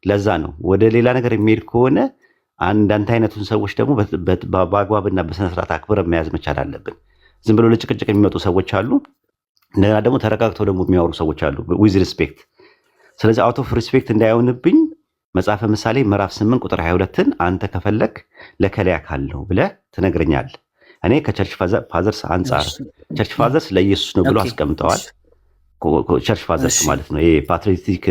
ለዛ ነው ወደ ሌላ ነገር የሚሄድ ከሆነ አንዳንድ አይነቱን ሰዎች ደግሞ በአግባብና በስነስርዓት አክብረን መያዝ መቻል አለብን። ዝም ብሎ ለጭቅጭቅ የሚመጡ ሰዎች አሉ። እንደገና ደግሞ ተረጋግተው ደግሞ የሚያወሩ ሰዎች አሉ ዊዝ ሪስፔክት። ስለዚህ አውት ኦፍ ሪስፔክት እንዳይሆንብኝ መጽሐፈ ምሳሌ ምዕራፍ 8 ቁጥር 22ን አንተ ከፈለክ ለከሌ አካል ነው ብለህ ትነግረኛለህ። እኔ ከቸርች ፋዘርስ አንጻር ቸርች ፋዘርስ ለኢየሱስ ነው ብሎ አስቀምጠዋል። ቸርች ፋዘርስ ማለት ነው። ይሄ ፓትሪዮቲክ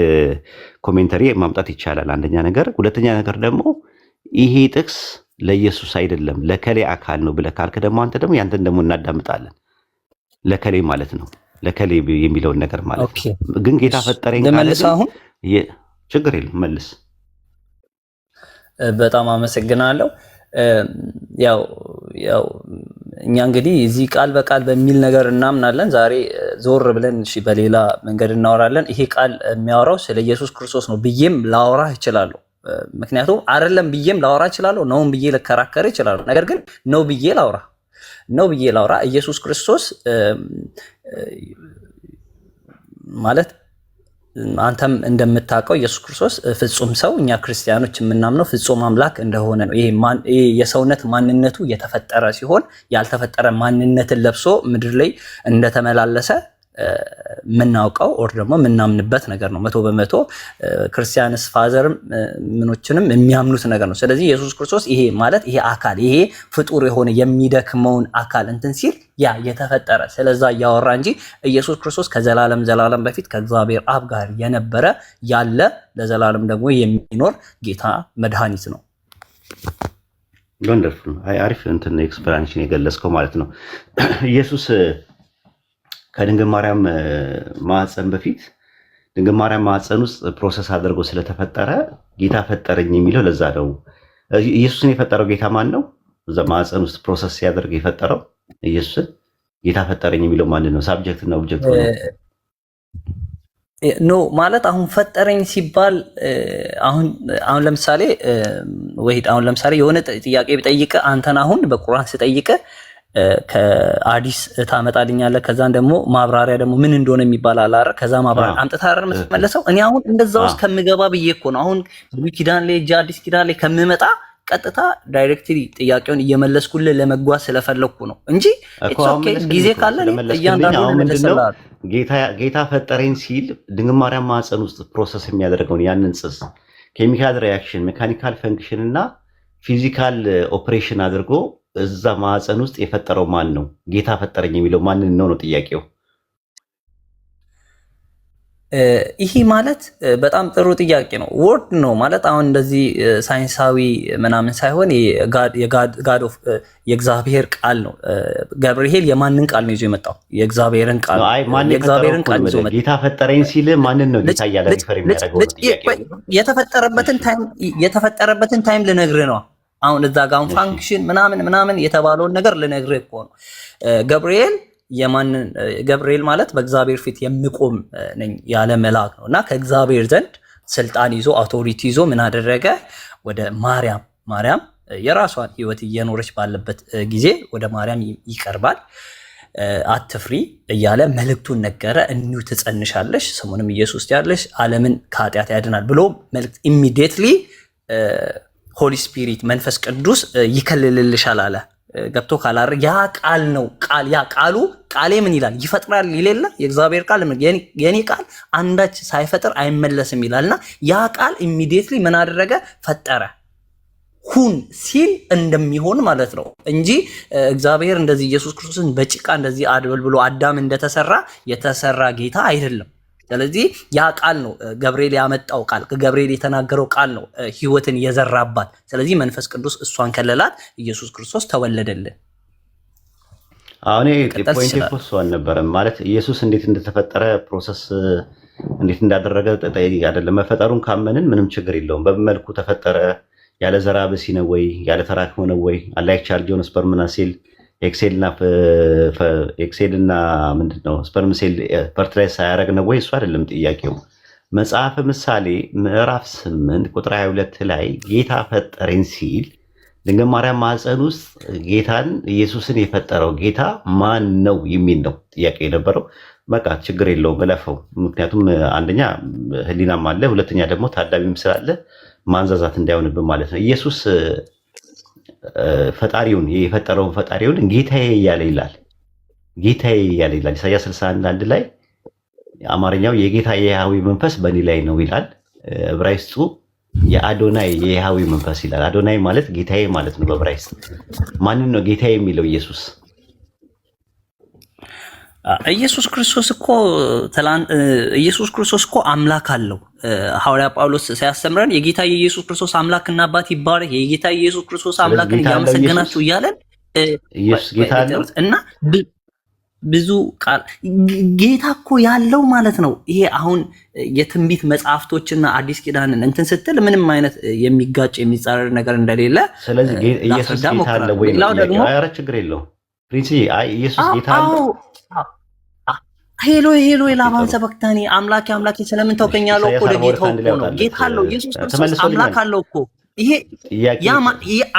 ኮሜንተሪ ማምጣት ይቻላል፣ አንደኛ ነገር። ሁለተኛ ነገር ደግሞ ይሄ ጥቅስ ለኢየሱስ አይደለም ለከሌ አካል ነው ብለህ ካልክ ደግሞ አንተ ደግሞ ያንተን ደግሞ እናዳምጣለን። ለከሌ ማለት ነው ለከሌ የሚለውን ነገር ማለት ነው። ግን ጌታ ፈጠረኝ ካለ ችግር የለም መልስ። በጣም አመሰግናለሁ። ያው እኛ እንግዲህ እዚህ ቃል በቃል በሚል ነገር እናምናለን። ዛሬ ዞር ብለን እሺ በሌላ መንገድ እናወራለን። ይሄ ቃል የሚያወራው ስለ ኢየሱስ ክርስቶስ ነው ብዬም ላወራ እችላለሁ። ምክንያቱም አይደለም ብዬም ላወራ እችላለሁ፣ ነውም ብዬ ልከራከር እችላለሁ። ነገር ግን ነው ብዬ ላውራ ኢየሱስ ክርስቶስ ማለት አንተም እንደምታውቀው ኢየሱስ ክርስቶስ ፍጹም ሰው፣ እኛ ክርስቲያኖች የምናምነው ፍጹም አምላክ እንደሆነ ነው። ይሄ የሰውነት ማንነቱ የተፈጠረ ሲሆን ያልተፈጠረ ማንነትን ለብሶ ምድር ላይ እንደተመላለሰ የምናውቀው ኦር ደግሞ የምናምንበት ነገር ነው። 100% ክርስቲያንስ ፋዘርም ምኖችንም የሚያምኑት ነገር ነው። ስለዚህ ኢየሱስ ክርስቶስ ይሄ ማለት ይሄ አካል ይሄ ፍጡር የሆነ የሚደክመውን አካል እንትን ሲል ያ የተፈጠረ ስለዛ እያወራ እንጂ ኢየሱስ ክርስቶስ ከዘላለም በፊት ከእግዚአብሔር አብ ጋር የነበረ ያለ ለዘላለም ደግሞ የሚኖር ጌታ መድኃኒት ነው። ወንደርፉል። አሪፍ እንትን ኤክስፕላኔሽን የገለጽከው ማለት ነው። ኢየሱስ ከድንግል ማርያም ማህፀን በፊት ድንግል ማርያም ማህፀን ውስጥ ፕሮሰስ አድርጎ ስለተፈጠረ ጌታ ፈጠረኝ የሚለው ለዛ ነው። ኢየሱስን የፈጠረው ጌታ ማን ነው? እዛ ማህፀን ውስጥ ፕሮሰስ ሲያደርግ የፈጠረው ኢየሱስን ጌታ ፈጠረኝ የሚለው ማን ነው? ሳብጀክት እና ኦብጀክት ኖ ማለት አሁን ፈጠረኝ ሲባል አሁን ለምሳሌ የሆነ ጥያቄ ብጠይቅ አንተን አሁን በቁርአን ስጠይቅ ከአዲስ ታመጣልኛለህ። ከዛን ደግሞ ማብራሪያ ደግሞ ምን እንደሆነ የሚባል አላረ ከዛ ማብራሪያ አምጥተህ አይደል የምትመለሰው። እኔ አሁን እንደዛ ውስጥ ከምገባ ብዬ እኮ ነው አሁን ብሉይ ኪዳን ላይ አዲስ ኪዳን ላይ ከምመጣ ቀጥታ ዳይሬክትሊ ጥያቄውን እየመለስኩልህ ለመጓዝ ስለፈለኩ ነው እንጂ ጊዜ ካለ እያንዳንዱ መለሰላል። ጌታ ፈጠረኝ ሲል ድንግል ማርያም ማህፀን ውስጥ ፕሮሰስ የሚያደርገውን ያንን ጽንስ ኬሚካል ሪያክሽን፣ ሜካኒካል ፈንክሽን እና ፊዚካል ኦፕሬሽን አድርጎ እዛ ማህፀን ውስጥ የፈጠረው ማን ነው? ጌታ ፈጠረኝ የሚለው ማንን ነው ጥያቄው። ይሄ ማለት በጣም ጥሩ ጥያቄ ነው። ወርድ ነው ማለት አሁን እንደዚህ ሳይንሳዊ ምናምን ሳይሆን የእግዚአብሔር ቃል ነው። ገብርኤል የማንን ቃል ነው ይዞ የመጣው? የእግዚአብሔርን ቃል ነው። የእግዚአብሔርን ቃል ይዞ መጣ። ጌታ ፈጠረኝ ሲል ማንን ነው ጌታ እያለ ሪፈር የሚያደርገው? የተፈጠረበትን ታይም ልነግርህ ነው። አሁን እዛ ጋር ፋንክሽን ምናምን የተባለውን ነገር ልነግርህ እኮ ነው። ገብርኤል ማለት በእግዚአብሔር ፊት የሚቆም ነኝ ያለ መልአክ ነው እና ከእግዚአብሔር ዘንድ ስልጣን ይዞ አውቶሪቲ ይዞ ምን አደረገ? ወደ ማርያም የራሷን ሕይወት እየኖረች ባለበት ጊዜ ወደ ማርያም ይቀርባል። አትፍሪ እያለ መልእክቱን ነገረ። እኒሁ ትጸንሻለሽ፣ ስሙንም ኢየሱስ ያለሽ፣ ዓለምን ከኃጢአት ያድናል ብሎ መልእክት ኢሚዲየትሊ ሆሊ ስፒሪት መንፈስ ቅዱስ ይከልልልሻል አለ። ገብቶ ካላረ ያ ቃል ነው። ቃሌ ምን ይላል? ይፈጥራል ይሌለ የእግዚአብሔር ቃል የኔ ቃል አንዳች ሳይፈጥር አይመለስም ይላልና ያ ቃል ኢሚዲየትሊ ምን አደረገ? ፈጠረ። ሁን ሲል እንደሚሆን ማለት ነው እንጂ እግዚአብሔር እንደዚህ ኢየሱስ ክርስቶስን በጭቃ እንደዚህ አድበል ብሎ አዳም እንደተሰራ የተሰራ ጌታ አይደለም። ስለዚህ ያ ቃል ነው ገብርኤል ያመጣው ቃል፣ ገብርኤል የተናገረው ቃል ነው ሕይወትን የዘራባት። ስለዚህ መንፈስ ቅዱስ እሷን ከለላት፣ ኢየሱስ ክርስቶስ ተወለደልን። አሁን ፖይንት ፎርስ አልነበረም ማለት ኢየሱስ እንዴት እንደተፈጠረ ፕሮሰስ እንዴት እንዳደረገ አይደለም። መፈጠሩን ካመንን ምንም ችግር የለውም። በመልኩ ተፈጠረ፣ ያለ ዘራ ብሲ ነው ወይ ያለ ተራክሞ ነው ወይ አላይክ ቻርጅ ሆነ ስፐርምና ሴል ኤክሴልና ምንድነው ስፐርም ሴል ፈርትላይዝ ሳያደርግ ነው ወይ? እሱ አይደለም ጥያቄው። መጽሐፈ ምሳሌ ምዕራፍ 8 ቁጥር 22 ላይ ጌታ ፈጠረኝ ሲል ድንግል ማርያም ማህፀን ውስጥ ጌታን ኢየሱስን የፈጠረው ጌታ ማን ነው የሚል ነው ጥያቄ የነበረው። በቃ ችግር የለውም እለፈው። ምክንያቱም አንደኛ ህሊናም አለ፣ ሁለተኛ ደግሞ ታዳሚም ስላለ ማንዛዛት እንዳይሆንብን ማለት ነው። ኢየሱስ ፈጣሪውን የፈጠረውን ፈጣሪውን ጌታዬ እያለ ይላል። ጌታዬ እያለ ይላል ኢሳያስ 61 ላይ አማርኛው የጌታ የያህዌ መንፈስ በእኔ ላይ ነው ይላል። ዕብራይስጡ የአዶናይ የያህዌ መንፈስ ይላል። አዶናይ ማለት ጌታዬ ማለት ነው በዕብራይስጥ። ማንን ነው ጌታዬ የሚለው? ኢየሱስ ኢየሱስ ክርስቶስ እኮ አምላክ አለው። ሐዋርያ ጳውሎስ ሲያስተምረን የጌታ የኢየሱስ ክርስቶስ አምላክና አባት ይባረክ፣ የጌታ የኢየሱስ ክርስቶስ አምላክን እያመሰገናችሁ እያለን ኢየሱስ ጌታ አለው እና ብዙ ቃል ጌታ እኮ ያለው ማለት ነው። ይሄ አሁን የትንቢት መጽሐፍቶችና አዲስ ኪዳንን እንትን ስትል ምንም አይነት የሚጋጭ የሚጻረር ነገር እንደሌለ ስለዚህ ኢየሱስ ጌታ አለው ወይ? ኧረ ችግር የለውም ፕሪንሲ። ኢየሱስ ጌታ አለው። ሄሎ ላባን ሰበክታኒ አምላኬ ስለምን ተውከኝ ያለው እኮ ጌታው እኮ ነው። ጌታ አለው ኢየሱስ ክርስቶስ አምላክ አለው እኮ። ይሄ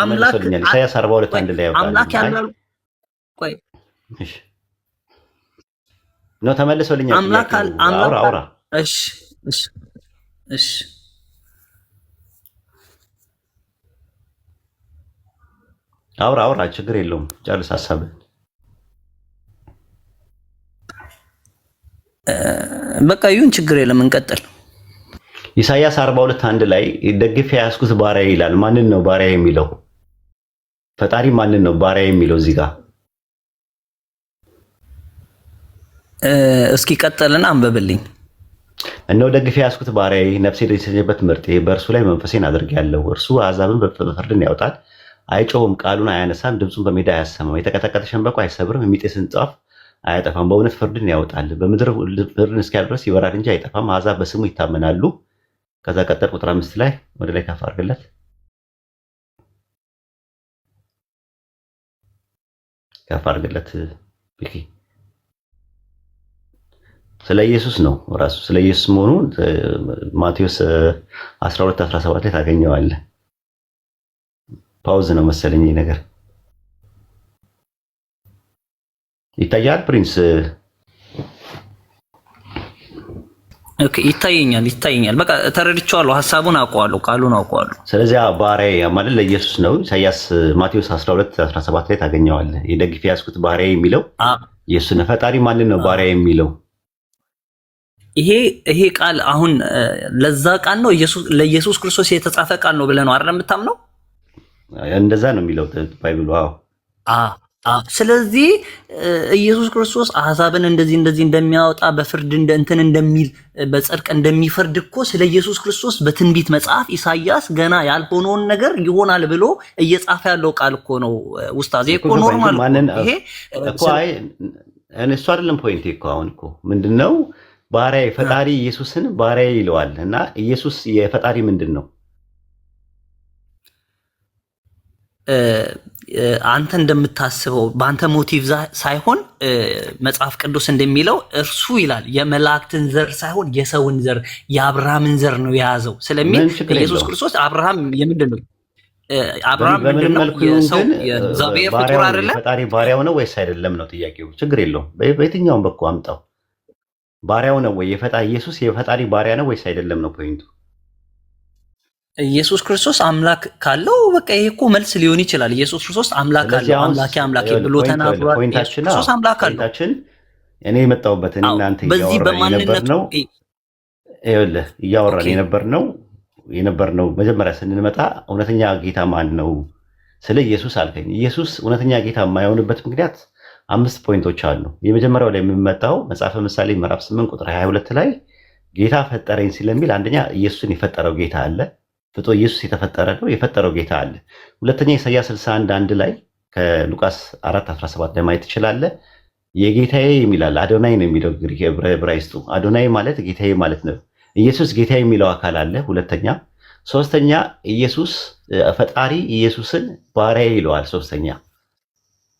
አምላክ ኢሳያስ 42 ላይ ያውቃል አምላክ ያለው ቆይ ነው ተመልሶልኛል። አምላክ አውራ እሺ አውራ ችግር የለውም ጨርስ ሀሳብህ። በቃ ይሁን ችግር የለም እንቀጥል። ኢሳያስ 42:1 ላይ ደግፌ ያስኩት ባሪያ ይላል። ማንን ነው ባሪያ የሚለው? ፈጣሪ ማንን ነው ባሪያ የሚለው? እዚህ ጋር እስኪ ቀጥልና አንበብልኝ። እነሆ ደግፌ ያስኩት ባሪያዬ ነፍሴ የተሰኘበት ምርጤ በእርሱ ላይ መንፈሴን አድርጌአለሁ። እርሱ አሕዛብን በፍርድን ያወጣል። አይጮህም፣ ቃሉን አያነሳም፣ ድምፁን በሜዳ አያሰማም። የተቀጠቀጠ ሸንበቆ አይሰብርም፣ የሚጤስን ጧፍ አያጠፋም። በእውነት ፍርድን ያወጣል፣ በምድር ፍርድን እስኪያደርስ ይበራል እንጂ አይጠፋም። አሕዛብ በስሙ ይታመናሉ። ከዛ ቀጠል ቁጥር 5 ላይ ወደ ላይ ከፍ አድርግለት። ከፍ አድርግለት ቢኪ። ስለ ኢየሱስ ነው ራሱ ስለ ኢየሱስ መሆኑ ማቴዎስ 12:17 ላይ ታገኘዋለህ። ፓውዝ ነው መሰለኝ ነገር ይታያል ፕሪንስ። ኦኬ ይታየኛል። በቃ ተረድቼዋለሁ፣ ሐሳቡን አውቀዋለሁ፣ ቃሉን አውቀዋለሁ። ስለዚህ ባሪያ ማለት ለኢየሱስ ነው። ኢሳያስ ማቴዎስ 12:17 ላይ ታገኘዋለህ። የደግፌ ያስኩት ባሪያ የሚለው ኢየሱስ ነው። ፈጣሪ ማንን ነው ባሪያ የሚለው? ይሄ ቃል አሁን ለዛ ቃል ነው ለኢየሱስ ክርስቶስ የተጻፈ ቃል ነው ብለህ ነው አይደል የምታምነው? እንደዛ ነው የሚለው ባይብሉ። ስለዚህ ኢየሱስ ክርስቶስ አሕዛብን እንደዚህ እንደሚያወጣ በፍርድ እንትን እንደሚል በጽድቅ እንደሚፈርድ እኮ ስለ ኢየሱስ ክርስቶስ በትንቢት መጽሐፍ ኢሳያስ ገና ያልሆነውን ነገር ይሆናል ብሎ እየጻፈ ያለው ቃል እኮ ነው። ኡስታዝ እኮ ኖርማል ይሄ እኮ እሱ አይደለም ፖይንት እኮ። አሁን እኮ ምንድነው ባሪያ ፈጣሪ ኢየሱስን ባሪያ ይለዋል እና ኢየሱስ የፈጣሪ ምንድን ነው? አንተ እንደምታስበው በአንተ ሞቲቭ ሳይሆን መጽሐፍ ቅዱስ እንደሚለው እርሱ ይላል የመላእክትን ዘር ሳይሆን የሰውን ዘር የአብርሃምን ዘር ነው የያዘው ስለሚል ኢየሱስ ክርስቶስ አብርሃም የምንድን ነው? አብርሃም ምንድን ነው? የሰው የእግዚአብሔር ፍጡር አይደለ? ፈጣሪ ባሪያው ነው ወይስ አይደለም ነው ጥያቄው። ችግር የለውም በየትኛውም በኩል አምጣው። ባሪያው ነው ወይ የፈጣሪ ኢየሱስ የፈጣሪ ባሪያ ነው ወይስ አይደለም ነው ፖይንቱ። ኢየሱስ ክርስቶስ አምላክ ካለው በቃ ይሄ እኮ መልስ ሊሆን ይችላል። ኢየሱስ ክርስቶስ አምላክ አለው፣ አምላኬ ብሎ ተናግሯል። ኢየሱስ ክርስቶስ አምላክ አለው። እኔ የመጣሁበት እናንተ እያወራን የነበርነው መጀመሪያ ስንመጣ እውነተኛ ጌታ ማን ነው ስለ ኢየሱስ አልከኝ። ኢየሱስ እውነተኛ ጌታ የማይሆንበት ምክንያት 5 ፖይንቶች አሉ። የመጀመሪያው ላይ የሚመጣው መጽሐፈ ምሳሌ ምዕራፍ 8 ቁጥር 22 ላይ ጌታ ፈጠረኝ ስለሚል አንደኛ ኢየሱስን የፈጠረው ጌታ አለ። ፍጡር ኢየሱስ የተፈጠረ ነው፣ የፈጠረው ጌታ አለ። ሁለተኛ ኢሳያስ 61:1 ላይ ከሉቃስ 4:17 ላይ ማየት ትችላለህ። የጌታዬ የሚላል አዶናይ ነው የሚለው ግሪክ ዕብራይስጡ። አዶናይ ማለት ጌታዬ ማለት ነው። ኢየሱስ ጌታዬ የሚለው አካል አለ። ሁለተኛ ሶስተኛ ኢየሱስ ፈጣሪ ኢየሱስን ባሪያ ይለዋል። ሶስተኛ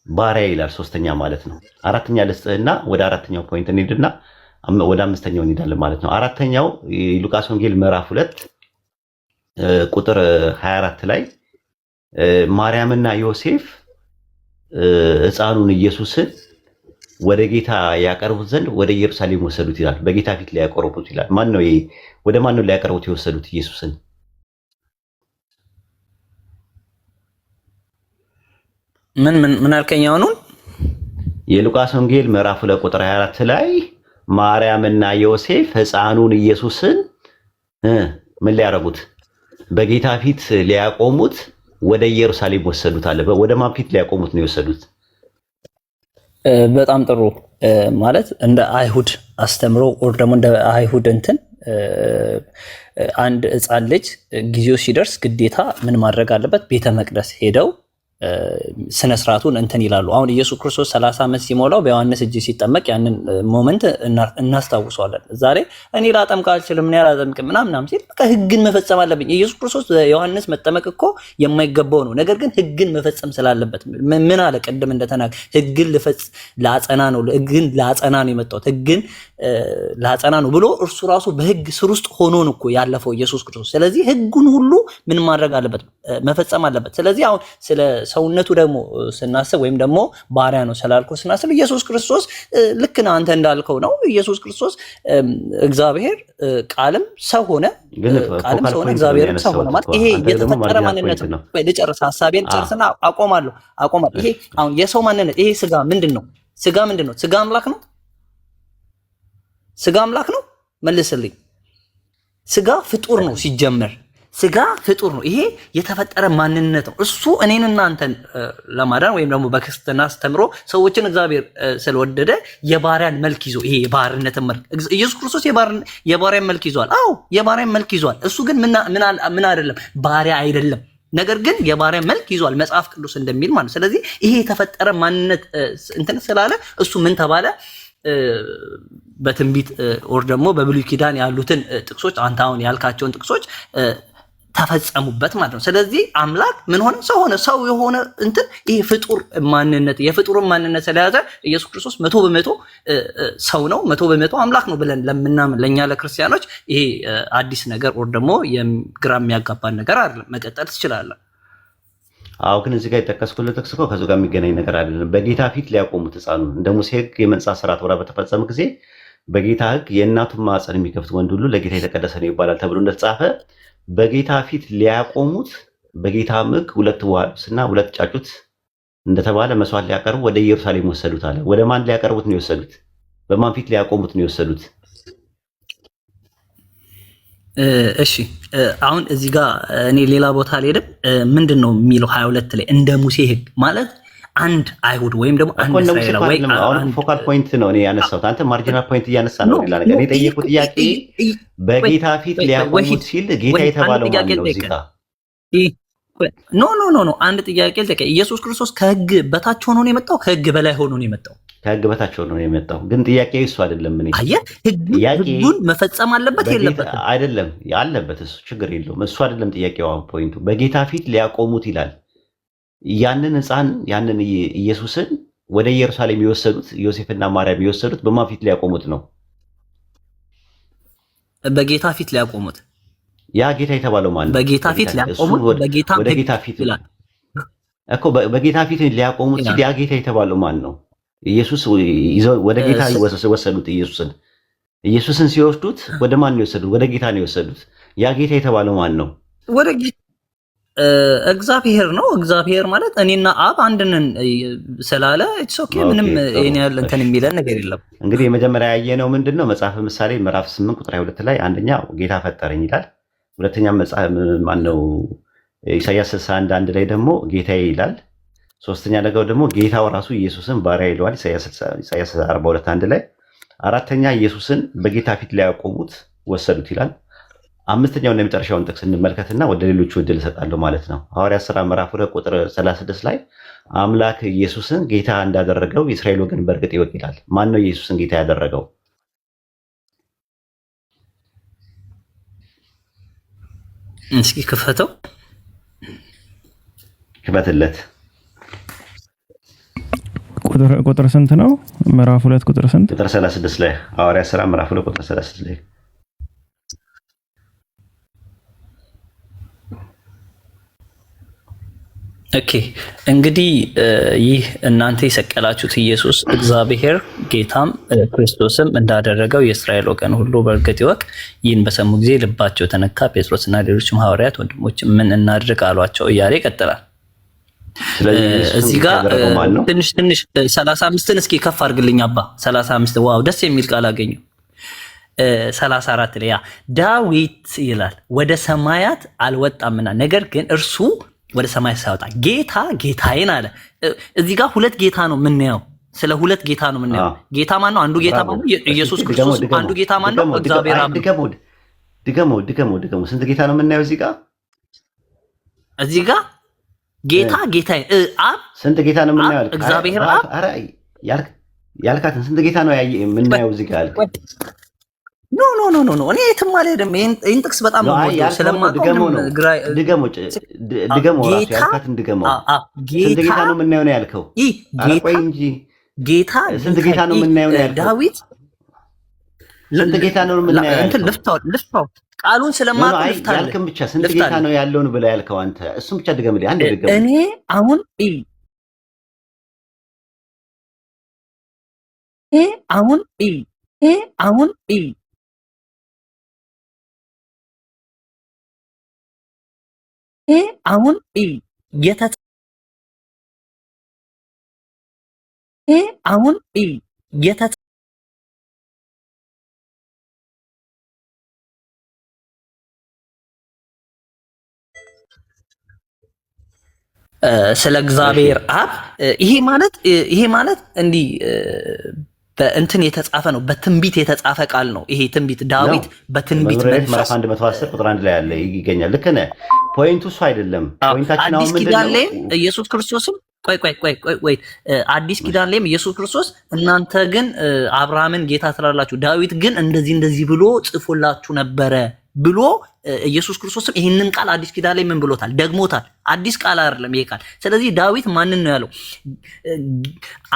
ባሪያ ይላል። ሶስተኛ ማለት ነው። አራተኛ ልስጥህና ወደ አራተኛው ፖይንት እንሂድና ወደ አምስተኛው እንሄዳለን ማለት ነው። አራተኛው ሉቃስ ወንጌል ምዕራፍ 2 ቁጥር 24 ላይ ማርያምና ዮሴፍ ሕፃኑን ኢየሱስን ወደ ጌታ ያቀርቡት ዘንድ ወደ ኢየሩሳሌም ወሰዱት ይላል። በጌታ ፊት ላይ ያቀርቡት ይላል። ማን ነው ይሄ? ወደ ማን ነው ሊያቀርቡት የወሰዱት ኢየሱስን? ምን አልከኝ? አሁን የሉቃስ ወንጌል ምዕራፍ 2 ቁጥር 24 ላይ ማርያምና ዮሴፍ ሕፃኑን ኢየሱስን ምን ሊያረጉት? በጌታ ፊት ሊያቆሙት ወደ ኢየሩሳሌም ወሰዱት አለ። ወደ ማን ፊት ሊያቆሙት ነው የወሰዱት? በጣም ጥሩ። ማለት እንደ አይሁድ አስተምሮ ወር ደግሞ እንደ አይሁድ እንትን አንድ ሕፃን ልጅ ጊዜው ሲደርስ ግዴታ ምን ማድረግ አለበት? ቤተ መቅደስ ሄደው ስነ ስርዓቱን እንትን ይላሉ። አሁን ኢየሱስ ክርስቶስ 30 ዓመት ሲሞላው በዮሐንስ እጅ ሲጠመቅ ያንን ሞመንት እናስታውሰዋለን። ዛሬ እኔ ላጠምቅ አልችልም፣ እኔ አላጠምቅም ምናምን ሲል በቃ ህግን መፈጸም አለብኝ። ኢየሱስ ክርስቶስ ዮሐንስ መጠመቅ እኮ የማይገባው ነው። ነገር ግን ህግን መፈጸም ስላለበት ምን አለ? ቅድም እንደተናገ ህግን ላጸና ነው፣ ህግን ላጸና ነው የመጣሁት፣ ህግን ላጸና ነው ብሎ እርሱ ራሱ በህግ ስር ውስጥ ሆኖ ነው እኮ ያለፈው ኢየሱስ ክርስቶስ። ስለዚህ ህጉን ሁሉ ምን ማድረግ አለበት? መፈጸም አለበት። ስለዚህ አሁን ስለ ሰውነቱ ደግሞ ስናስብ ወይም ደግሞ ባሪያ ነው ስላልኩ ስናስብ ኢየሱስ ክርስቶስ ልክ ነው አንተ እንዳልከው ነው። ኢየሱስ ክርስቶስ እግዚአብሔር ቃልም ሰው ሆነ፣ ቃልም ሰው ሆነ፣ እግዚአብሔርም ሰው ሆነ ማለት ይሄ የተፈጠረ ማንነት ነው። ልጨርስ፣ ሐሳቤን ጨርስና አቆማለሁ። ይሄ አሁን የሰው ማንነት ይሄ ስጋ ምንድን ነው? ስጋ ምንድን ነው? ስጋ አምላክ ነው። ስጋ አምላክ ነው። መልስልኝ። ስጋ ፍጡር ነው ሲጀመር ስጋ ፍጡር ነው። ይሄ የተፈጠረ ማንነት ነው። እሱ እኔንና አንተን ለማዳን ወይም ደግሞ በክርስትና አስተምሮ ሰዎችን እግዚአብሔር ስለወደደ የባሪያን መልክ ይዞ ይሄ የባርነትን መልክ ኢየሱስ ክርስቶስ የባሪያን መልክ ይዟል። አዎ የባሪያን መልክ ይዟል። እሱ ግን ምን አይደለም፣ ባሪያ አይደለም። ነገር ግን የባሪያ መልክ ይዟል መጽሐፍ ቅዱስ እንደሚል ማለት። ስለዚህ ይሄ የተፈጠረ ማንነት እንትን ስላለ እሱ ምን ተባለ? በትንቢት ወር ደግሞ በብሉይ ኪዳን ያሉትን ጥቅሶች አንተ አሁን ያልካቸውን ጥቅሶች ተፈጸሙበት ማለት ነው። ስለዚህ አምላክ ምን ሆነ? ሰው ሆነ። ሰው የሆነ እንትን ይሄ ፍጡር ማንነት የፍጡርን ማንነት ስለያዘ ኢየሱስ ክርስቶስ 100% ሰው ነው፣ 100% አምላክ ነው ብለን ለምናምን ለኛ ለክርስቲያኖች ይሄ አዲስ ነገር ወር ደግሞ ግራ የሚያጋባን ነገር አይደለም። መቀጠል ትችላለህ። አዎ፣ ግን እዚህ ጋር የጠቀስኩልህ ጥቅስ እኮ ከዚህ ጋር የሚገናኝ ነገር አይደለም። በጌታ ፊት ሊያቆሙት ሕፃኑን እንደ ሙሴ ሕግ የመንጻት ስርዓት ወራ በተፈጸመ ጊዜ በጌታ ሕግ የእናቱን ማዕፀን የሚከፍት ወንድ ሁሉ ለጌታ የተቀደሰ ነው ይባላል ተብሎ እንደተጻፈ በጌታ ፊት ሊያቆሙት በጌታ ሕግ 2 ዋኖስና 2 ጫጩት እንደተባለ መስዋዕት ሊያቀርቡ ወደ ኢየሩሳሌም ወሰዱት አለ። ወደ ማን ሊያቀርቡት ነው የወሰዱት? በማን ፊት ሊያቆሙት ነው የወሰዱት? እሺ አሁን እዚህ ጋር እኔ ሌላ ቦታ አልሄድም። ምንድን ነው የሚለው 22 ላይ እንደ ሙሴ ሕግ ማለት አንድ አይሁድ ወይም ደግሞ አንድ እስራኤላዊ ወይ አሁን ፎካል ፖይንት ነው እኔ ያነሳሁት። አንተ ማርጂናል ፖይንት እያነሳ ነው። ሌላ ነገር እኔ ጠየቁት ጥያቄ በጌታ ፊት ሊያቆሙት ሲል ጌታ የተባለው ማን ነው? እዚህ ጋር ኖ አንድ ጥያቄ ልጠይቅ። ኢየሱስ ክርስቶስ ከሕግ በታች ሆኖ ነው የመጣው? ከሕግ በላይ ሆኖ ነው የመጣው? ከሕግ በታች ሆኖ ነው የመጣው። ግን ጥያቄ እሱ አይደለም። እኔ ሕጉን መፈጸም አለበት የለበትም? አይደለም አለበት። እሱ ችግር የለውም። እሱ አይደለም ጥያቄው። አሁን ፖይንቱ በጌታ ፊት ሊያቆሙት ይላል። ያንን ሕፃን ያንን ኢየሱስን ወደ ኢየሩሳሌም የወሰዱት ዮሴፍና ማርያም የወሰዱት በማን ፊት ሊያቆሙት ነው? በጌታ ፊት ሊያቆሙት። ያ ጌታ የተባለው ማን ነው? በጌታ ፊት ሊያቆሙት ወደ ጌታ ፊት እኮ በጌታ ፊት ሊያቆሙት ሲል ያ ጌታ የተባለው ማን ነው? ኢየሱስ ይዘው ወደ ጌታ ወሰዱት። ኢየሱስን ሲወስዱት ወደ ማን ነው የወሰዱት? ወደ ጌታ ነው የወሰዱት። ያ ጌታ የተባለው ማን ነው? ወደ እግዚአብሔር ነው። እግዚአብሔር ማለት እኔና አብ አንድ ነን ስላለ ኢትስ ኦኬ። ምንም ይሄን ያለ እንትን የሚለን ነገር የለም። እንግዲህ የመጀመሪያ ያየነው ምንድነው? መጽሐፈ ምሳሌ ምዕራፍ 8 ቁጥር 22 ላይ አንደኛው ጌታ ፈጠረኝ ይላል። ሁለተኛ መጽሐፍ ማነው? ኢሳይያስ 61:1 ላይ ደግሞ ጌታዬ ይላል። ሶስተኛ ነገር ደግሞ ጌታው ራሱ ኢየሱስን ባሪያ ይለዋል ኢሳይያስ 42:1 ላይ። አራተኛ ኢየሱስን በጌታ ፊት ላይ ያቆሙት ወሰዱት ይላል። አምስተኛው እና የመጨረሻውን ጥቅስ እንመልከትና ወደ ሌሎቹ እድል እሰጣለሁ ማለት ነው። ሐዋርያት ሥራ ምዕራፍ 2 ቁጥር 36 ላይ አምላክ ኢየሱስን ጌታ እንዳደረገው የእስራኤል ወገን በእርግጥ ይወቅ ይላል። ማን ነው ኢየሱስን ጌታ ያደረገው? እስኪ ክፈተው፣ ክፈትለት። ቁጥር ስንት ነው? ምዕራፍ 2 ቁጥር ስንት? ቁጥር 36 ላይ ሐዋርያት ሥራ ምዕራፍ 2 ቁጥር 36 ላይ ኦኬ እንግዲህ ይህ እናንተ የሰቀላችሁት ኢየሱስ እግዚአብሔር ጌታም ክርስቶስም እንዳደረገው የእስራኤል ወገን ሁሉ በእርግጥ ይወቅ። ይህን በሰሙ ጊዜ ልባቸው ተነካ። ጴጥሮስና ሌሎችም ሐዋርያት ወንድሞች ምን እናድርግ አሏቸው እያለ ይቀጥላል። እዚህ ጋር ትንሽ 35ን እስኪ ከፍ አድርግልኝ አባ 35 ዋው ደስ የሚል ቃል አገኘሁ። 34 ላይ ዳዊት ይላል ወደ ሰማያት አልወጣምና ነገር ግን እርሱ ወደ ሰማይ ሳይወጣ ጌታ ጌታዬን አለ። እዚህ ጋር ሁለት ጌታ ነው የምናየው። ስለ ሁለት ጌታ ነው የምናየው። ጌታ ማን ነው? አንዱ ጌታ ማን ነው? ኢየሱስ ክርስቶስ። አንዱ ጌታ ማን ነው? እግዚአብሔር አብ። ድገሞ ስንት ጌታ ነው የምናየው እዚህ ጋር? እዚህ ጋር ጌታ ጌታዬ አብ ስንት ጌታ ነው የምናየው? እግዚአብሔር አብ ያልካትን ስንት ጌታ ነው የምናየው እዚህ ጋር? ኖ እኔ የትም አልሄድም። ይህን ጥቅስ በጣም ነው ስለማውቀው ድገሞ ያልካትን ድገሞ። ስንት ጌታ ነው የምናየው ነው ያልከው? ቆይ እንጂ ጌታ ስንት ጌታ ነው የምናየው ነው ያልከው? ዳዊት ስንት ጌታ ነው የምናየው ያልከው? ልፍታው ቃሉን ስለማውቀው ልፍታው ያልክም ብቻ ስንት ጌታ ነው ያለውን ብለህ ያልከው አንተ። እሱም ብቻ ድገምልኝ አንዴ ድገም። እኔ አሁን አሁን ስለ እግዚአብሔር አብ ይሄ ማለት እንዲህ በእንትን የተጻፈ ነው። በትንቢት የተጻፈ ቃል ነው። ይሄ ትንቢት ዳዊት በትንቢት ምዕራፍ 110 ቁጥር 1 ላይ ያለ ይገኛል። ልክ ነህ። ፖይንቱ እሱ አይደለም። ፖይንታችን አሁን ምንድን ነው? ኢየሱስ ክርስቶስም ቆይ አዲስ ኪዳን ላይም ኢየሱስ ክርስቶስ እናንተ ግን አብርሃምን ጌታ ትላላችሁ፣ ዳዊት ግን እንደዚህ ብሎ ጽፎላችሁ ነበረ ብሎ ኢየሱስ ክርስቶስም ይህንን ቃል አዲስ ኪዳን ላይ ምን ብሎታል? ደግሞታል። አዲስ ቃል አይደለም ይሄ ቃል። ስለዚህ ዳዊት ማንን ነው ያለው?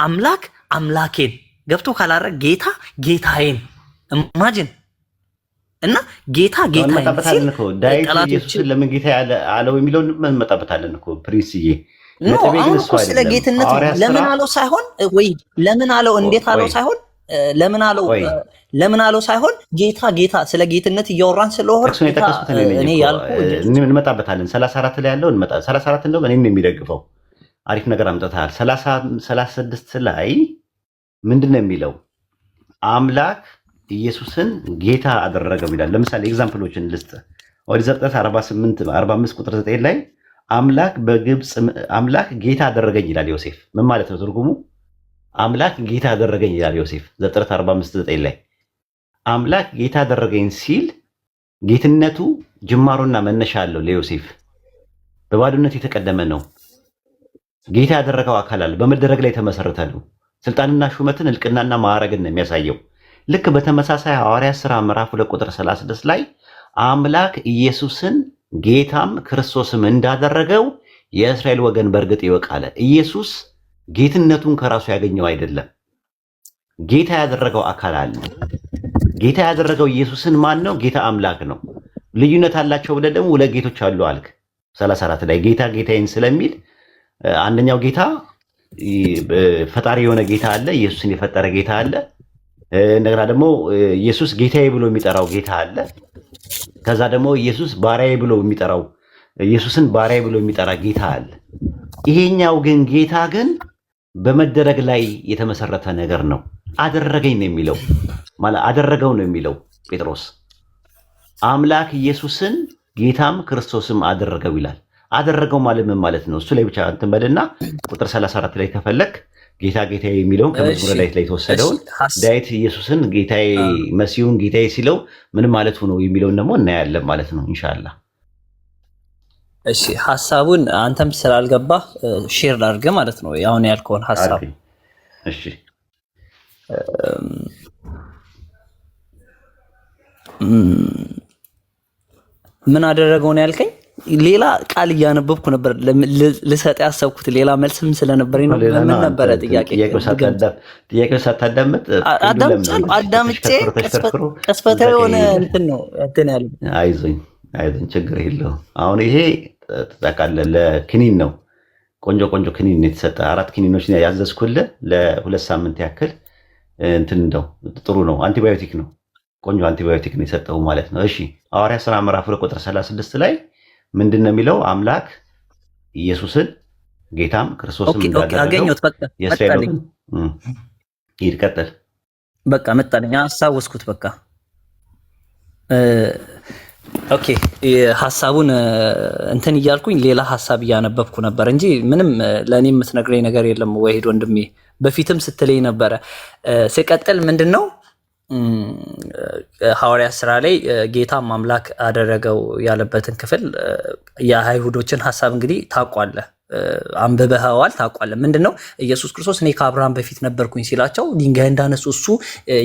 አምላክ አምላኬን ገብቶ ካላረ ጌታ ጌታዬን ኢማጂን እና ጌታ ጌታዬን ሲል ዳዊት ለምን ጌታ አለው የሚለውን እንመጣበታለን እኮ ፕሪንስዬ። አሁን እኮ ስለ ጌትነት ለምን አለው ሳይሆን ወይ ለምን አለው እንዴት አለው ሳይሆን ለምን አለው ሳይሆን ጌታ ስለ ጌትነት እያወራን ስለሆነ እኔ ያልኩት እንመጣበታለን። 34 ላይ ያለው 34 እንደውም እኔን የሚደግፈው አሪፍ ነገር አምጥተሃል። 36 ላይ ምንድን ነው የሚለው? አምላክ ኢየሱስን ጌታ አደረገው ይላል። ለምሳሌ ኤግዛምፕሎችን ልስጥ። ኦሪት ዘፍጥረት 45 ቁጥር 9 ላይ አምላክ ጌታ አደረገኝ ይላል ዮሴፍ። ምን ማለት ነው ትርጉሙ? አምላክ ጌታ አደረገኝ ይላል ዮሴፍ ዘፍጥረት 45:9 ላይ አምላክ ጌታ አደረገኝ ሲል ጌትነቱ ጅማሮና መነሻ አለው። ለዮሴፍ በባዶነት የተቀደመ ነው። ጌታ ያደረገው አካል አለ። በመደረግ ላይ የተመሰረተ ነው። ስልጣንና ሹመትን እልቅናና ማዕረግን ነው የሚያሳየው። ልክ በተመሳሳይ ሐዋርያት ሥራ ምዕራፍ 2 ቁጥር 36 ላይ አምላክ ኢየሱስን ጌታም ክርስቶስም እንዳደረገው የእስራኤል ወገን በእርግጥ ይወቅ አለ። ኢየሱስ ጌትነቱን ከራሱ ያገኘው አይደለም። ጌታ ያደረገው አካል አለ። ጌታ ያደረገው ኢየሱስን ማን ነው? ጌታ አምላክ ነው። ልዩነት አላቸው ብለህ ደግሞ ሁለት ጌቶች አሉ አልክ 34 ላይ ጌታ ጌታዬን ስለሚል አንደኛው ጌታ ፈጣሪ የሆነ ጌታ አለ፣ ኢየሱስን የፈጠረ ጌታ አለ። እንደገና ደግሞ ኢየሱስ ጌታዬ ብሎ የሚጠራው ጌታ አለ። ከዛ ደግሞ ኢየሱስ ባሪያዬ ብሎ የሚጠራው ኢየሱስን ባሪያዬ ብሎ የሚጠራ ጌታ አለ። ይሄኛው ግን ጌታ ግን በመደረግ ላይ የተመሰረተ ነገር ነው። አደረገኝ ነው የሚለው ማለት አደረገው ነው የሚለው ጴጥሮስ። አምላክ ኢየሱስን ጌታም ክርስቶስም አደረገው ይላል። አደረገው ማለት ምን ማለት ነው? እሱ ላይ ብቻ እንትን በልና ቁጥር 34 ላይ ከፈለክ ጌታ ጌታዬ የሚለውን ከመዝሙረ ዳዊት ላይ የተወሰደውን ዳዊት ኢየሱስን ጌታዬ መሲሁን ጌታዬ ሲለው ምን ማለቱ ነው የሚለውን ደግሞ እናያለን ማለት ነው ኢንሻአላህ። እሺ ሐሳቡን አንተም ስላልገባ ሼር ላድርግ ማለት ነው ያሁን ያልከውን ሐሳብ። እሺ ምን አደረገው ነው ያልከኝ? ሌላ ቃል እያነበብኩ ነበር ልሰጥ ያሰብኩት ሌላ መልስም ስለነበረኝ ነው። ምን ነበረ ጥያቄ? ጥያቄው ሳታዳምጥ አዳምጬ ቀስፈታዊ የሆነ እንትን ነው እንትን ያለው። አይዞኝ ችግር የለውም። አሁን ይሄ ተጠቃለ ለክኒን ነው። ቆንጆ ክኒን የተሰጠ 4 ክኒኖች ያዘዝኩልህ ለ2 ሳምንት ያክል እንትን እንደው ጥሩ ነው፣ አንቲባዮቲክ ነው፣ ቆንጆ አንቲባዮቲክ ነው የሰጠው ማለት ነው። እሺ ሐዋርያት ሥራ ምዕራፍ 2 ቁጥር 36 ላይ ምንድን ነው የሚለው? አምላክ ኢየሱስን ጌታም ክርስቶስም እንዳደረገው የእስራኤል ይቀጥል። በቃ መጣልኝ፣ አስታወስኩት። በቃ ኦኬ ሀሳቡን እንትን እያልኩኝ ሌላ ሀሳብ እያነበብኩ ነበር እንጂ ምንም ለእኔ የምትነግረኝ ነገር የለም። ወሂድ ወንድሜ በፊትም ስትለኝ ነበረ። ሲቀጥል ምንድን ነው ሐዋርያት ሥራ ላይ ጌታም አምላክ አደረገው ያለበትን ክፍል የአይሁዶችን ሀሳብ እንግዲህ ታውቋለህ፣ አንብበኸዋል፣ ታውቋለህ። ምንድን ነው ኢየሱስ ክርስቶስ እኔ ከአብርሃም በፊት ነበርኩኝ ሲላቸው ድንጋይ እንዳነሱ እሱ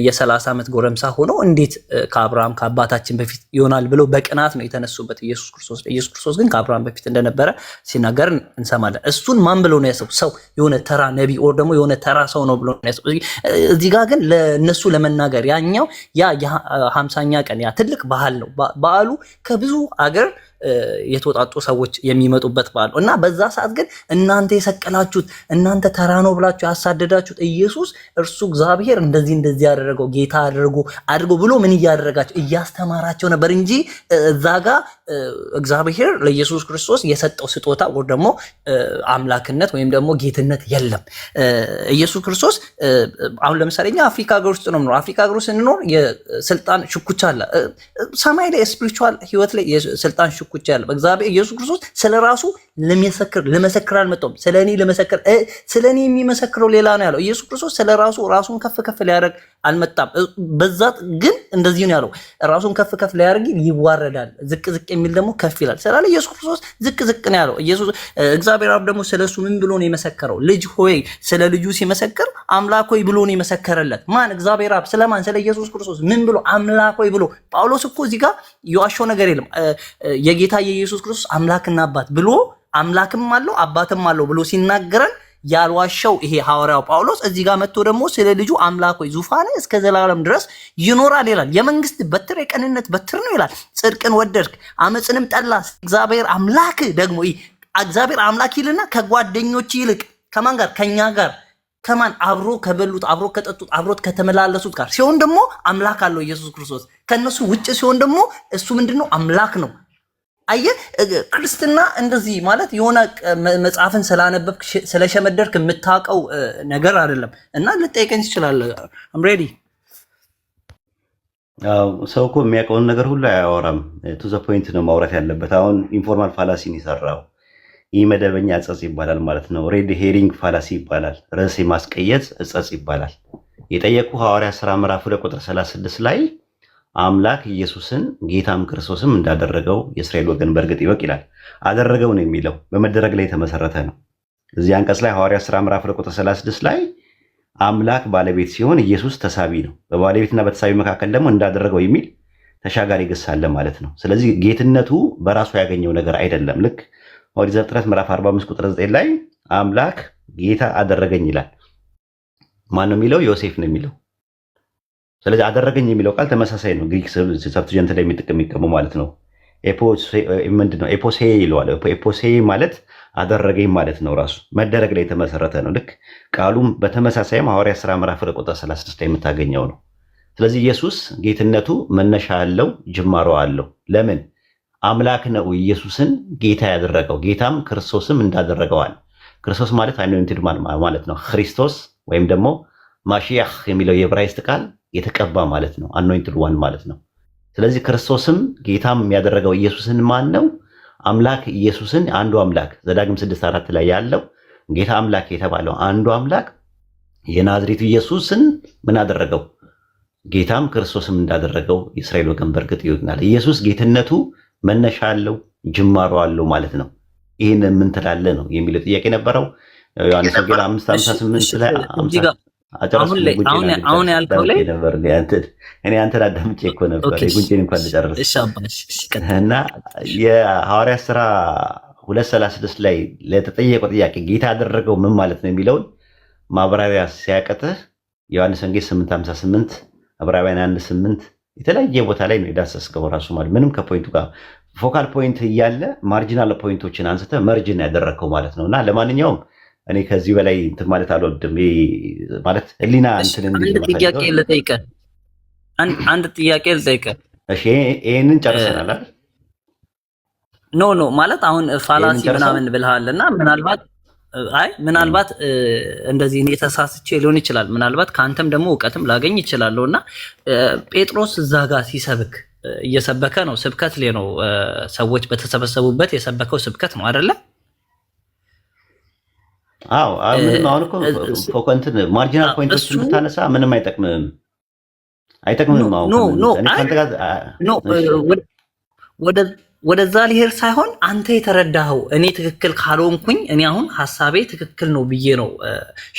የ30 ዓመት ጎረምሳ ሆኖ እንዴት ከአብርሃም ከአባታችን በፊት ይሆናል ብለው በቅናት ነው የተነሱበት ኢየሱስ ክርስቶስ። ኢየሱስ ክርስቶስ ግን ከአብርሃም በፊት እንደነበረ ሲናገር እንሰማለን። እሱን ማን ብሎ ነው ያሰቡ? ሰው የሆነ ተራ ነቢ ኦር ደግሞ የሆነ ተራ ሰው ነው ብሎ ነው ያሰቡ። እዚህ ጋር ግን ለነሱ ለመናገር ያኛው ያ የ50ኛ ቀን ያ ትልቅ ባህል ነው። በዓሉ ከብዙ አገር የተወጣጡ ሰዎች የሚመጡበት በዓል እና በዛ ሰዓት ግን እናንተ የሰቀላችሁት እናንተ ተራ ነው ብላችሁ ያሳደዳችሁት ኢየሱስ እርሱ እግዚአብሔር እንደዚህ ያደረገው ጌታ አድርጎ ብሎ ምን እያደረጋቸው እያስተማራቸው ነበር እንጂ እዛ ጋ እግዚአብሔር ለኢየሱስ ክርስቶስ የሰጠው ስጦታ ወይ ደግሞ አምላክነት ወይም ደግሞ ጌትነት የለም። ኢየሱስ ክርስቶስ አሁን ለምሳሌ እኛ አፍሪካ ሀገር ውስጥ ነው የምንኖር። አፍሪካ ሀገር ውስጥ ስንኖር የስልጣን ሽኩቻ አለ። ሰማይ ላይ ስፒሪቹዋል ህይወት ላይ የስልጣን ሽኩቻ አለ። በእግዚአብሔር ኢየሱስ ክርስቶስ ስለራሱ ለመሰክር አልመጣም። ስለኔ ለመሰክር ስለኔ የሚመሰክረው ሌላ ነው ያለው። ኢየሱስ ክርስቶስ ስለራሱ ራሱን ከፍ ሊያደርግ አልመጣም። በዛት ግን እንደዚህ ነው ያለው፣ ራሱን ከፍ ሊያደርግ ይዋረዳል፣ ዝቅ የሚል ደግሞ ከፍ ይላል ስላለ ኢየሱስ ክርስቶስ ዝቅ ነው ያለው። ኢየሱስ እግዚአብሔር አብ ደግሞ ስለሱ ምን ብሎ ነው የመሰከረው? ልጅ ሆይ ስለ ልጁ ሲመሰክር አምላክ ሆይ ብሎ ነው የመሰከረለት። ማን? እግዚአብሔር አብ። ስለማን? ስለ ኢየሱስ ክርስቶስ ምን ብሎ? አምላክ ሆይ ብሎ። ጳውሎስ እኮ እዚህ ጋር የዋሸው ነገር የለም። የጌታ የኢየሱስ ክርስቶስ አምላክና አባት ብሎ አምላክም አለው አባትም አለው ብሎ ሲናገረን ያልዋሸው ይሄ ሐዋርያው ጳውሎስ እዚህ ጋር መጥቶ ደግሞ ስለ ልጁ አምላክ ሆይ ዙፋኔ እስከ ዘላለም ድረስ ይኖራል ይላል። የመንግስት በትር የቀንነት በትር ነው ይላል። ጽድቅን ወደድክ አመፅንም ጠላ። እግዚአብሔር አምላክ ደግሞ እግዚአብሔር አምላክ ይልና ከጓደኞች ይልቅ ከማን ጋር? ከኛ ጋር። ከማን? አብሮ ከበሉት አብሮ ከጠጡት አብሮት ከተመላለሱት ጋር ሲሆን ደግሞ አምላክ አለው ኢየሱስ ክርስቶስ። ከነሱ ውጭ ሲሆን ደግሞ እሱ ምንድነው? አምላክ ነው። አየህ ክርስትና እንደዚህ ማለት የሆነ መጽሐፍን ስላነበብክ ስለሸመደርክ የምታውቀው ነገር አይደለም። እና ልጠይቀኝ ትችላለህ። አም ሬዲ። ሰው እኮ የሚያውቀውን ነገር ሁሉ አያወራም። ቱ ዘ ፖይንት ነው ማውራት ያለበት። አሁን ኢንፎርማል ፋላሲን የሰራው ይህ መደበኛ እጸጽ ይባላል ማለት ነው። ሬድ ሄሪንግ ፋላሲ ይባላል። ርዕስ የማስቀየጥ እጸጽ ይባላል። የጠየቁ ሐዋርያት ሥራ ምዕራፍ 2 ቁጥር 36 ላይ አምላክ ኢየሱስን ጌታም ክርስቶስም እንዳደረገው የእስራኤል ወገን በእርግጥ ይወቅ ይላል። አደረገው ነው የሚለው በመደረግ ላይ የተመሰረተ ነው። እዚህ አንቀጽ ላይ ሐዋርያት ሥራ ምዕራፍ 2 ቁጥር 36 ላይ አምላክ ባለቤት ሲሆን ኢየሱስ ተሳቢ ነው። በባለቤትና በተሳቢ መካከል ደግሞ እንዳደረገው የሚል ተሻጋሪ ግስ አለ ማለት ነው። ስለዚህ ጌትነቱ በራሱ ያገኘው ነገር አይደለም። ልክ ኦሪት ዘፍጥረት ምዕራፍ 45 ቁጥር 9 ላይ አምላክ ጌታ አደረገኝ ይላል። ማን ነው የሚለው? ዮሴፍ ነው የሚለው። ስለዚህ አደረገኝ የሚለው ቃል ተመሳሳይ ነው። ግሪክ ሰብትጀንት ላይ የሚጠቀሙ ማለት ነው። ምንድነው? ኤፖሴ ይለዋል። ኤፖሴ ማለት አደረገኝ ማለት ነው። ራሱ መደረግ ላይ የተመሰረተ ነው። ልክ ቃሉም በተመሳሳይም ሐዋርያት ሥራ ምዕራፍ 2 ቁጥር 36 ላይ የምታገኘው ነው። ስለዚህ ኢየሱስ ጌትነቱ መነሻ አለው፣ ጅማሮ አለው። ለምን? አምላክ ነው ኢየሱስን ጌታ ያደረገው፣ ጌታም ክርስቶስም እንዳደረገዋል። ክርስቶስ ማለት አኖይንትድ ማለት ነው። ክርስቶስ ወይም ደግሞ ማሺያህ የሚለው የዕብራይስጥ ቃል የተቀባ ማለት ነው። አኖይንትድ ዋን ማለት ነው። ስለዚህ ክርስቶስም ጌታም ያደረገው ኢየሱስን ማን ነው? አምላክ ኢየሱስን አንዱ አምላክ ዘዳግም 6:4 ላይ ያለው ጌታ አምላክ የተባለው አንዱ አምላክ የናዝሬቱ ኢየሱስን ምን አደረገው? ጌታም ክርስቶስም እንዳደረገው የእስራኤል ወገን በእርግጥ ይወግናል። ኢየሱስ ጌትነቱ መነሻ አለው፣ ጅማሮ አለው ማለት ነው። ይህን ምን ትላለህ ነው የሚለው ጥያቄ ነበረው። ዮሐንስ ወንጌል 5:58 ላይ አሁን ያልከው ላይ እኔ አንተን አዳምጬ እኮ ነበር ጉንጭን እንኳን ልጨርስ እና የሐዋርያት ሥራ 2:36 ላይ ለተጠየቀው ጥያቄ ጌታ ያደረገው ምን ማለት ነው የሚለውን ማብራሪያ ሲያቀጥህ ዮሐንስ ወንጌል 8:58 ዕብራውያን 1:8 የተለያየ ቦታ ላይ ነው የዳሰስከው ራሱ ማለት ምንም ከፖይንቱ ጋር ፎካል ፖይንት እያለ ማርጂናል ፖይንቶችን አንስተ መርጅን ያደረግከው ማለት ነው። እና ለማንኛውም እኔ ከዚህ በላይ እንትን ማለት አልወድም። ማለት ህሊና እንትን አንድ ጥያቄ ልጠይቅህ። እሺ ይሄንን ጨርሰናል አይደል? ኖ ማለት አሁን ፋላሲ ምናምን ብልሃልና ምናልባት እንደዚህ እኔ ተሳስቼ ሊሆን ይችላል። ምናልባት ከአንተም ደግሞ እውቀትም ላገኝ ይችላለሁና ጴጥሮስ እዛ ጋር ሲሰብክ እየሰበከ ነው። ስብከት ላይ ነው። ሰዎች በተሰበሰቡበት የሰበከው ስብከት ነው አይደለ? አዎ አሁን እኮ እንትን ማርጂናል ፖይንቶች ብታነሳ ምንም አይጠቅምም። ወደዛ ሊሄድ ሳይሆን አንተ የተረዳኸው እኔ ትክክል ካልሆንኩኝ እኔ አሁን ሀሳቤ ትክክል ነው ብዬ ነው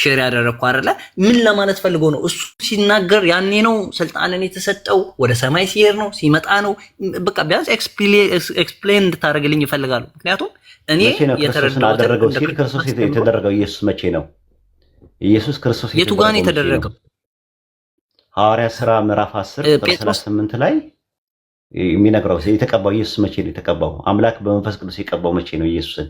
ሼር ያደረግኩ አይደለ? ምን ለማለት ፈልጎ ነው? እሱ ሲናገር ያኔ ነው ስልጣንን የተሰጠው፣ ወደ ሰማይ ሲሄድ ነው ሲመጣ ነው? በቃ ቢያንስ ኤክስፕሌን እንድታደርግልኝ ይፈልጋሉ። ምክንያቱም እኔ የተረዳው ሲል ክርስቶስ የተደረገው ኢየሱስ መቼ ነው? ኢየሱስ ክርስቶስ የቱ ጋር ነው የተደረገው? ሐዋርያት ሥራ ምዕራፍ 10 ቁጥር 38 ላይ የሚነግረው የተቀባው ኢየሱስ መቼ ነው የተቀባው? አምላክ በመንፈስ ቅዱስ የቀባው መቼ ነው ኢየሱስን?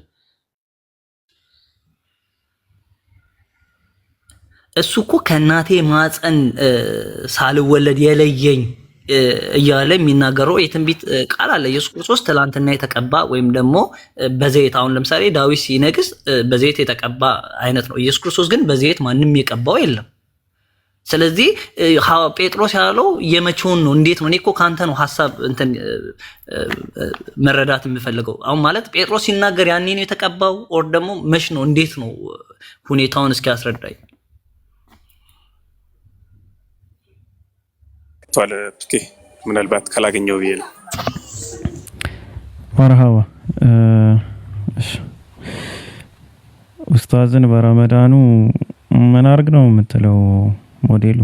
እሱ እኮ ከእናቴ ማፀን ሳልወለድ የለየኝ እያለ የሚናገረው የትንቢት ቃል አለ። ኢየሱስ ክርስቶስ ትላንትና የተቀባ ወይም ደግሞ በዘይት አሁን ለምሳሌ ዳዊት ሲነግስ በዘይት የተቀባ አይነት ነው። ኢየሱስ ክርስቶስ ግን በዘይት ማንም የቀባው የለም። ስለዚህ ጴጥሮስ ያለው የመቼውን ነው? እንዴት ነው? እኔ እኮ ካንተ ነው ሐሳብ እንትን መረዳት የምፈልገው። አሁን ማለት ጴጥሮስ ሲናገር ያኔ ነው የተቀባው ኦር ደግሞ መች ነው? እንዴት ነው ሁኔታውን እስኪ አስረዳኝ። ምናልባት ካላገኘው ብዬ ነው። መርሃባ ኡስታዝን በረመዳኑ ምን አርግ ነው የምትለው? ሞዴሉ